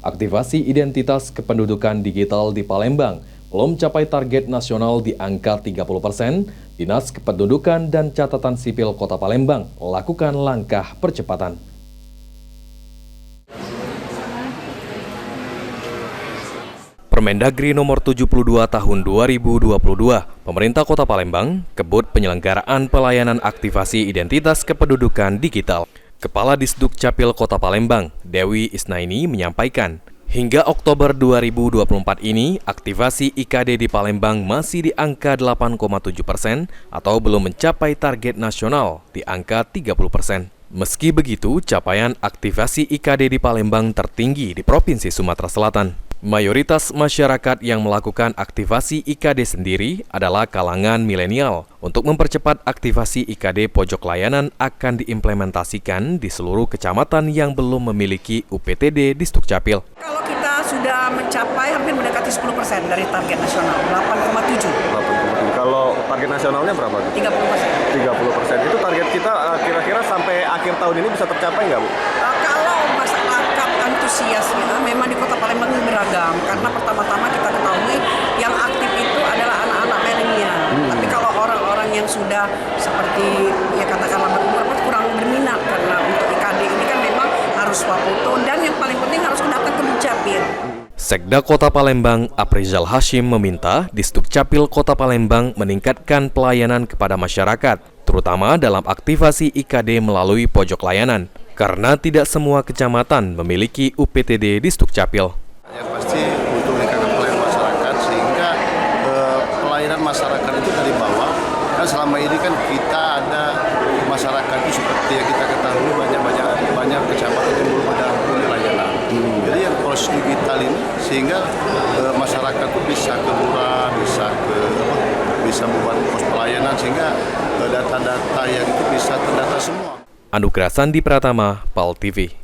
aktivasi identitas kependudukan digital di Palembang belum capai target nasional di angka 30%, Dinas Kependudukan dan Catatan Sipil Kota Palembang melakukan langkah percepatan. Permendagri nomor 72 tahun 2022, pemerintah Kota Palembang kebut penyelenggaraan pelayanan aktivasi identitas kependudukan digital. Kepala Disduk Capil Kota Palembang, Dewi Isnaini menyampaikan, hingga Oktober 2024 ini, aktivasi IKD di Palembang masih di angka 8,7% atau belum mencapai target nasional di angka 30%. Meski begitu, capaian aktivasi IKD di Palembang tertinggi di Provinsi Sumatera Selatan. Mayoritas masyarakat yang melakukan aktivasi IKD sendiri adalah kalangan milenial. Untuk mempercepat aktivasi IKD, pojok layanan akan diimplementasikan di seluruh kecamatan yang belum memiliki UPTD Disduk Capil. Kalau kita sudah mencapai hampir mendekati 10% dari target nasional, 8,7. Kalau target nasionalnya berapa? 30%. 30%. Itu target kita kira-kira sampai akhir tahun ini bisa tercapai nggak, Bu? Kalau masyarakat antusiasnya memang di Kota Palembang ini beragam, karena pertama-tama kita ketahui yang aktif itu adalah anak-anak milenial. Tapi kalau orang-orang yang sudah seperti ya katakanlah berumur kurang berminat, karena untuk IKD ini kan memang harus swafoto dan yang paling penting harus datang ke Dukcapil. Sekda Kota Palembang, Aprizal Hashim meminta Disduk Capil Kota Palembang meningkatkan pelayanan kepada masyarakat, terutama dalam aktivasi IKD melalui pojok layanan, karena tidak semua kecamatan memiliki UPTD Disduk Capil. Yang pasti untuk meningkatkan pelayanan masyarakat, sehingga pelayanan masyarakat itu dari bawah. Kan selama ini kan kita ada masyarakat itu seperti yang kita ketahui banyak kecamatan yang belum ada unit layanan. Jadi yang proses digital ini sehingga masyarakat itu bisa ke lurah, bisa membuat pos pelayanan sehingga data-data yang itu bisa terdata semua. Anugerah Sandi Pratama, PAL TV.